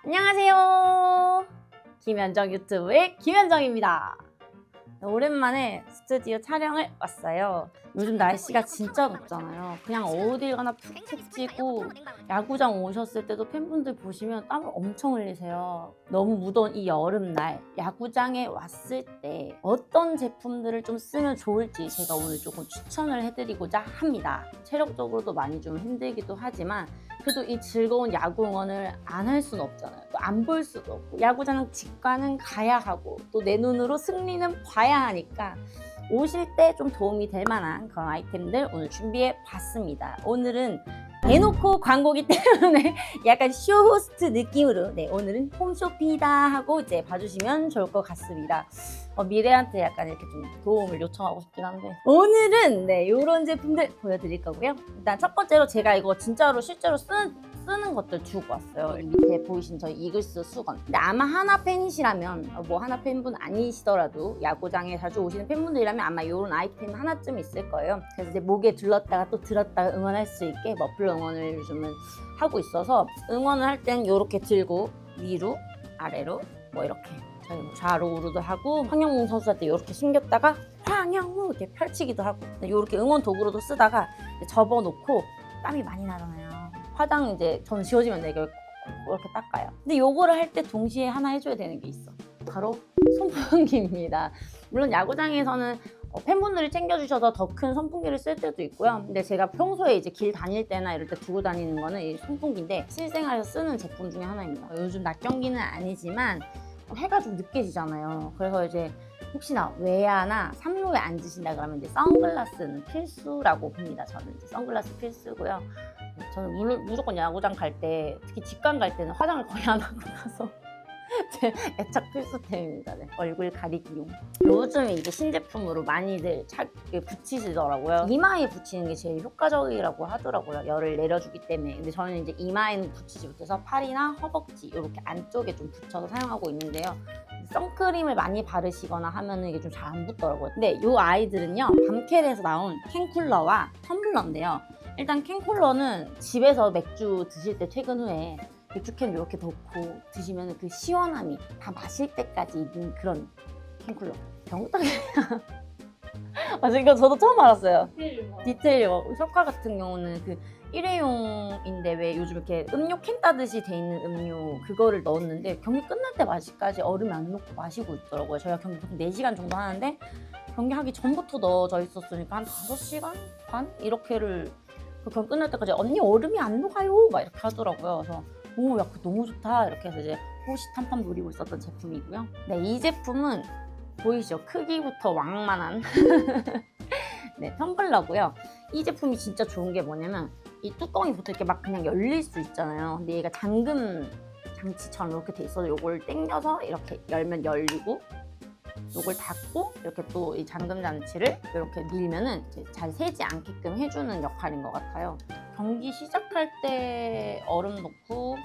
안녕하세요. 김현정 유튜브의 김현정입니다. 오랜만에 스튜디오 촬영을 왔어요. 요즘 날씨가 진짜 덥잖아요. 그냥 어딜 가나 푹푹 찌고 야구장 오셨을 때도 팬분들 보시면 땀을 엄청 흘리세요. 너무 무더운 이 여름날 야구장에 왔을 때 어떤 제품들을 좀 쓰면 좋을지 제가 오늘 조금 추천을 해드리고자 합니다. 체력적으로도 많이 좀 힘들기도 하지만 그래도 이 즐거운 야구 응원을 안 할 수는 없잖아요. 또 안 볼 수도 없고 야구장 직관은 가야 하고 또 내 눈으로 승리는 봐야 하니까 오실 때 좀 도움이 될 만한 그런 아이템들 오늘 준비해 봤습니다. 오늘은 대놓고 광고기 때문에 약간 쇼호스트 느낌으로 오늘은 홈쇼핑이다 하고 이제 봐주시면 좋을 것 같습니다. 미래한테 약간 이렇게 좀 도움을 요청하고 싶긴 한데 오늘은 이런 제품들 보여드릴 거고요. 일단 첫 번째로 제가 이거 진짜로 실제로 쓰는 것들 주고 왔어요. 밑에 보이신 저희 이글스 수건. 근데 아마 하나 팬이시라면 뭐 하나 팬분 아니시더라도 야구장에 자주 오시는 팬분들이라면 아마 이런 아이템 하나쯤 있을 거예요. 그래서 이제 목에 둘렀다가 또 들었다가 응원할 수 있게 머플러 응원을 요즘은 하고 있어서 응원을 할 땐 이렇게 들고 위로 아래로 뭐 이렇게 저희 뭐 좌로 우로도 하고 황영웅 선수한테 이렇게 숨겼다가 황영웅 이렇게 펼치기도 하고 이렇게 응원 도구로도 쓰다가 접어놓고 땀이 많이 나잖아요. 화장 이제 전 지워지면 이렇게 닦아요. 근데 요거를 할 때 동시에 하나 해줘야 되는 게 있어. 바로 선풍기입니다. 물론 야구장에서는 팬분들이 챙겨주셔서 더 큰 선풍기를 쓸 때도 있고요. 근데 제가 평소에 이제 길 다닐 때나 이럴 때 두고 다니는 거는 이 선풍기인데 실생활에서 쓰는 제품 중에 하나입니다. 요즘 낮 경기는 아니지만 해가 좀 늦게 지잖아요. 그래서 이제 혹시나 외야나 삼루에 앉으신다 그러면 이제 선글라스는 필수라고 봅니다. 저는 이제 선글라스 필수고요. 저는 무조건 야구장 갈 때, 특히 직관 갈 때는 화장을 거의 안 하고 가서 제 애착 필수템입니다. 얼굴 가리기용. 요즘에 이게 신제품으로 많이들 붙이시더라고요. 이마에 붙이는 게 제일 효과적이라고 하더라고요. 열을 내려주기 때문에. 근데 저는 이제 이마에는 붙이지 못해서 팔이나 허벅지 이렇게 안쪽에 좀 붙여서 사용하고 있는데요. 선크림을 많이 바르시거나 하면은 이게 좀 잘 안 붙더라고요. 근데 이 아이들은요, 밤캐에서 나온 캔쿨러와 텀블러인데요. 일단 캔쿨러는 집에서 맥주 드실 때 퇴근 후에 맥주캔 이렇게 넣고 드시면 그 시원함이 다 마실 때까지 있는 그런 캔쿨러. 병따개야. 맞아, 이거 저도 처음 알았어요. 디테일요. 효과 같은 경우는 그 일회용인데 왜 요즘 이렇게 음료 캔 따듯이 돼 있는 음료 그거를 넣었는데 경기 끝날 때 마시까지 얼음 안 넣고 마시고 있더라고요. 저희가 경기 보통 4시간 정도 하는데 경기 하기 전부터 넣어져 있었으니까 한 5시간 반? 이렇게를 그 경기 끝날 때까지 언니 얼음이 안 녹아요 막 이렇게 하더라고요. 그래서 오, 야, 그거 너무 좋다 이렇게 해서 이제 호시탐탐 노리고 있었던 제품이고요. 이 제품은 보이시죠? 크기부터 왕만한 텀블러고요. 이 제품이 진짜 좋은 게 뭐냐면 이 뚜껑이 보통 이렇게 막 그냥 열릴 수 있잖아요. 근데 얘가 잠금 장치처럼 이렇게 돼 있어서 이걸 당겨서 이렇게 열면 열리고 이걸 닫고 이렇게 또 이 잠금 장치를 이렇게 밀면은 잘 새지 않게끔 해주는 역할인 것 같아요. 경기 시작할 때 얼음 넣고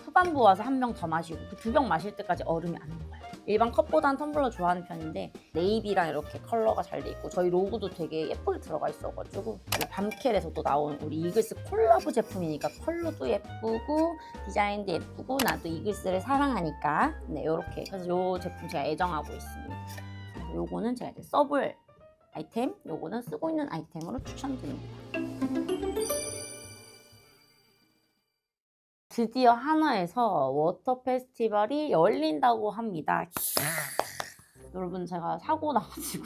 후반부 와서 한 병 더 마시고 그 2병 마실 때까지 얼음이 안 녹아요. 일반 컵보다는 텀블러 좋아하는 편인데 네이비랑 이렇게 컬러가 잘 돼 있고 저희 로고도 되게 예쁘게 들어가 있어가지고 밤켈에서 또 나온 우리 이글스 콜라보 제품이니까 컬러도 예쁘고 디자인도 예쁘고 나도 이글스를 사랑하니까 이렇게 그래서 이 제품 제가 애정하고 있습니다. 요거는 제가 이제 써볼 아이템, 요거는 쓰고 있는 아이템으로 추천드립니다. 드디어 하나에서 워터 페스티벌이 열린다고 합니다. 여러분 제가 사고 나가지고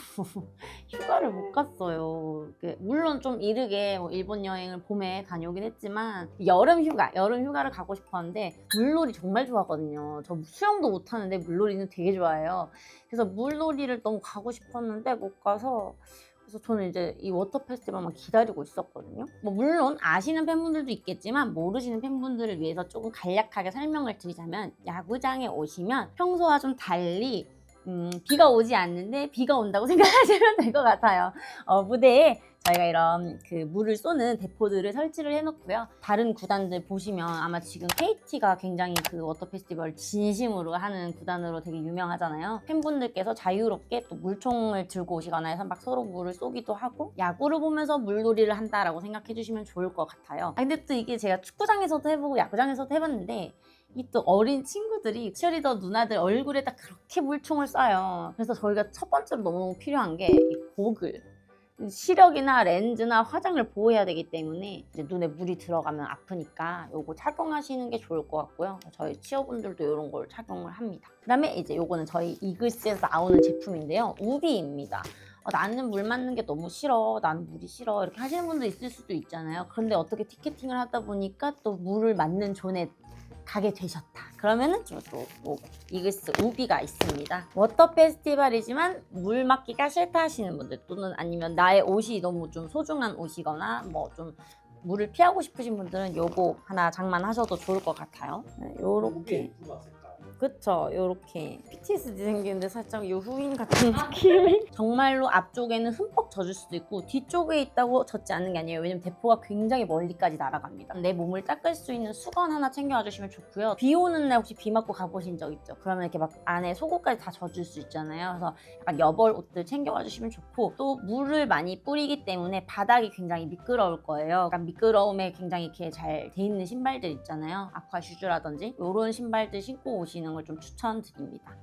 휴가를 못 갔어요. 물론 좀 이르게 일본 여행을 봄에 다녀오긴 했지만 여름 휴가를 가고 싶었는데 물놀이 정말 좋아하거든요. 저 수영도 못하는데 물놀이는 되게 좋아해요. 그래서 물놀이를 너무 가고 싶었는데 못 가서 그래서 저는 이제 이 워터 페스티벌만 기다리고 있었거든요. 물론 아시는 팬분들도 있겠지만 모르시는 팬분들을 위해서 조금 간략하게 설명을 드리자면 야구장에 오시면 평소와 좀 달리 비가 오지 않는데 비가 온다고 생각하시면 될 것 같아요. 무대에 저희가 이런 그 물을 쏘는 대포들을 설치를 해놓고요. 다른 구단들 보시면 아마 지금 KT가 굉장히 그 워터 페스티벌 진심으로 하는 구단으로 되게 유명하잖아요. 팬분들께서 자유롭게 또 물총을 들고 오시거나 해서 막 서로 물을 쏘기도 하고 야구를 보면서 물놀이를 한다라고 생각해 주시면 좋을 것 같아요. 근데 또 이게 제가 축구장에서도 해보고 야구장에서도 해봤는데 이 또 어린 친구들이 치어리더 누나들 얼굴에다 그렇게 물총을 쏴요. 그래서 저희가 첫 번째로 너무 필요한 게 이 고글. 시력이나 렌즈나 화장을 보호해야 되기 때문에 이제 눈에 물이 들어가면 아프니까 요거 착용하시는 게 좋을 것 같고요. 저희 치어분들도 이런 걸 착용을 합니다. 그다음에 이제 요거는 저희 이글스에서 나오는 제품인데요. 우비입니다. 나는 물 맞는 게 너무 싫어, 나는 물이 싫어 이렇게 하시는 분도 있을 수도 있잖아요. 그런데 어떻게 티켓팅을 하다 보니까 또 물을 맞는 존에 가게 되셨다. 그러면은 또 이글스 우비가 있습니다. 워터 페스티벌이지만 물 맞기가 싫다 하시는 분들, 또는 아니면 나의 옷이 너무 좀 소중한 옷이거나 뭐 좀 물을 피하고 싶으신 분들은 요거 하나 장만하셔도 좋을 것 같아요. 네, 요렇게. 그쵸, 요렇게 PTSD 생기는데 살짝 요 후인 같은 느낌. 정말로 앞쪽에는 흠뻑 젖을 수도 있고 뒤쪽에 있다고 젖지 않는 게 아니에요. 왜냐면 대포가 굉장히 멀리까지 날아갑니다. 내 몸을 닦을 수 있는 수건 하나 챙겨와 주시면 좋고요. 비 오는 날 혹시 비 맞고 가보신 적 있죠? 그러면 이렇게 막 안에 속옷까지 다 젖을 수 있잖아요. 그래서 약간 여벌 옷들 챙겨와 주시면 좋고, 또 물을 많이 뿌리기 때문에 바닥이 굉장히 미끄러울 거예요. 약간 미끄러움에 굉장히 이렇게 잘 돼 있는 신발들 있잖아요. 아쿠아 슈즈라든지 이런 신발들 신고 오시는 걸 좀 추천드립니다.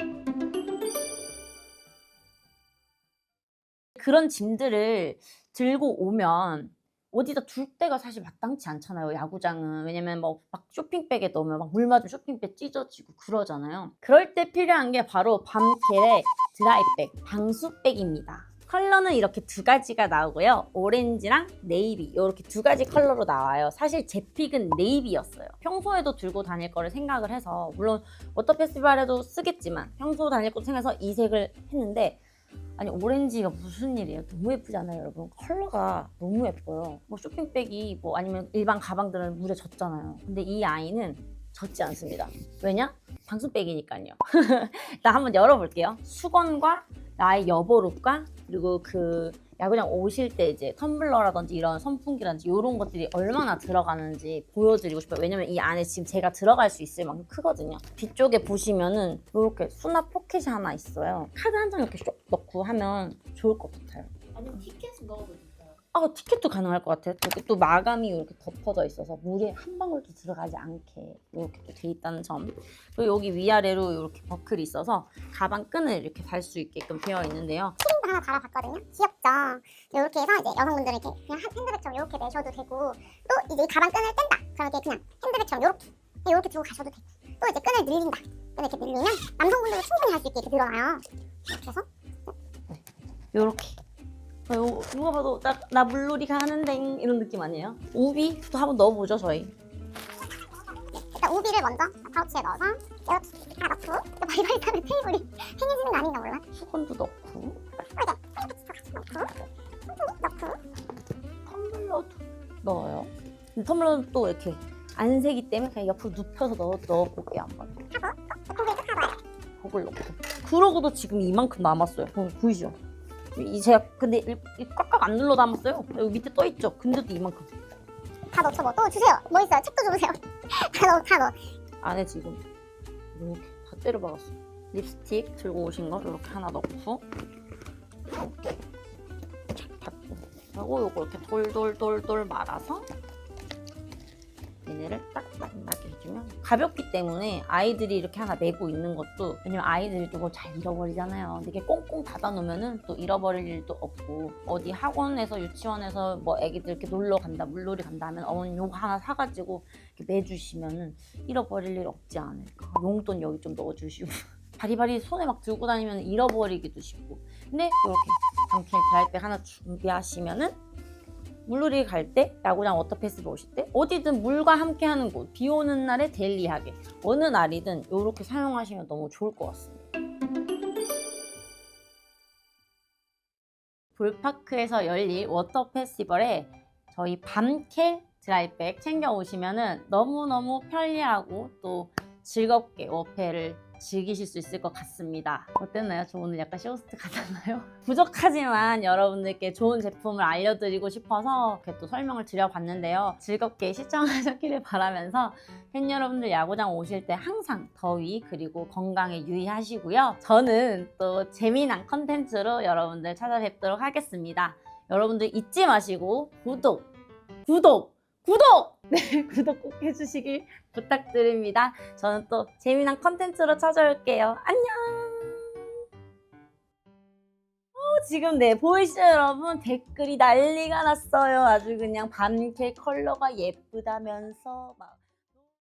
그런 짐들을 들고 오면 어디다 둘 데가 사실 마땅치 않잖아요, 야구장은. 왜냐면 뭐 막 쇼핑백에 넣으면 막 물 맞으면 쇼핑백 찢어지고 그러잖아요. 그럴 때 필요한 게 바로 밤켈의 드라이백, 방수백입니다. 컬러는 이렇게 두 가지가 나오고요. 오렌지랑 네이비, 이렇게 두 가지 컬러로 나와요. 사실 제 픽은 네이비였어요. 평소에도 들고 다닐 거를 생각을 해서, 물론 워터 페스티벌에도 쓰겠지만 평소 다닐 거 생각해서 이 색을 했는데, 아니 오렌지가 무슨 일이에요? 너무 예쁘지 않아요, 여러분? 컬러가 너무 예뻐요. 뭐 쇼핑백이 뭐 아니면 일반 가방들은 물에 젖잖아요. 근데 이 아이는 젖지 않습니다. 왜냐? 방수백이니까요. 나 한번 열어볼게요. 수건과 나의 여보룩과 그리고 그 야구장 오실 때 이제 텀블러라든지 이런 선풍기라든지 이런 것들이 얼마나 들어가는지 보여드리고 싶어요. 왜냐면 이 안에 지금 제가 들어갈 수 있을 만큼 크거든요. 뒤쪽에 보시면은 이렇게 수납 포켓이 하나 있어요. 카드 한 장 이렇게 쏙 넣고 하면 좋을 것 같아요. 아니면 티켓을 넣어도 될까요? 티켓도 가능할 것 같아요. 이렇게 또 마감이 이렇게 덮어져 있어서 물에 한 방울도 들어가지 않게 이렇게 또 돼 있다는 점. 그리고 여기 위아래로 이렇게 버클이 있어서 가방 끈을 이렇게 달 수 있게끔 되어 있는데요. 키링도 하나 달아봤거든요. 귀엽죠? 이렇게 해서 이제 여성분들은 이렇게 그냥 핸드백처럼 이렇게 내셔도 되고, 또 이제 이 가방 끈을 뗀다. 그럼 이렇게 그냥 핸드백처럼 이렇게 두고 가셔도 되고, 또 이제 끈을 늘린다. 끈을 이렇게 늘리면 남성분들도 충분히 할 수 있게 이렇게 늘어나요. 이렇게 해서 요렇게. 누가 봐도 나 물놀이 가는데 이런 느낌 아니에요? 우비도 한번 넣어보죠, 저희. 일단 우비를 먼저 파우치에 넣어서 이렇게 하나 넣고, 또 바리바리 타는 테이블이 행해지는 거 아닌가 몰라. 수건도 넣고, 넣고 텀블러도 넣어요. 근데 텀블러는 또 이렇게 안 새기 때문에 그냥 옆으로 눕혀서 넣어볼게요, 한번. 그걸 넣고. 그러고도 지금 이만큼 남았어요. 보이죠? 제가 근데 꽉꽉 안 눌러 담았어요. 여기 밑에 떠 있죠. 근데도 이만큼. 다 넣죠. 뭐 또 주세요. 뭐 있어요? 책도 줘보세요. 다 넣어. 안에 지금 이렇게 다 때려 박았어요. 립스틱 들고 오신 거 이렇게 하나 넣고, 이렇게 닫고, 하고 요거 이렇게 돌돌돌돌 말아서 얘네를 딱 만나게 해주면, 가볍기 때문에 아이들이 이렇게 하나 메고 있는 것도, 왜냐면 아이들이 또 뭐 잘 잃어버리잖아요. 근데 이게 꽁꽁 닫아 놓으면은 또 잃어버릴 일도 없고, 어디 학원에서 유치원에서 뭐 애기들 이렇게 놀러 간다, 물놀이 간다 하면 어머니 요거 하나 사가지고 이렇게 매주시면은 잃어버릴 일 없지 않을까. 용돈 여기 좀 넣어주시고. 바리바리 손에 막 들고 다니면 잃어버리기도 쉽고. 근데 이렇게 방캔 드라이백 하나 준비하시면은 물놀이 갈 때, 야구장 워터 페스티벌 오실 때, 어디든 물과 함께 하는 곳, 비 오는 날에 데일리하게 어느 날이든 이렇게 사용하시면 너무 좋을 것 같습니다. 볼파크에서 열릴 워터 페스티벌에 저희 밤켈 드라이백 챙겨 오시면은 너무너무 편리하고 또 즐겁게 워페를 즐기실 수 있을 것 같습니다. 어땠나요? 저 오늘 약간 쇼호스트 같았나요? 부족하지만 여러분들께 좋은 제품을 알려드리고 싶어서 이렇게 또 설명을 드려봤는데요. 즐겁게 시청하셨기를 바라면서 팬 여러분들 야구장 오실 때 항상 더위 그리고 건강에 유의하시고요. 저는 또 재미난 컨텐츠로 여러분들 찾아뵙도록 하겠습니다. 여러분들 잊지 마시고 구독! 구독! 네, 구독 꼭 해주시길 부탁드립니다. 저는 또 재미난 컨텐츠로 찾아올게요. 안녕! 지금 네, 보이시죠 여러분? 댓글이 난리가 났어요. 아주 그냥 밤캐 컬러가 예쁘다면서 막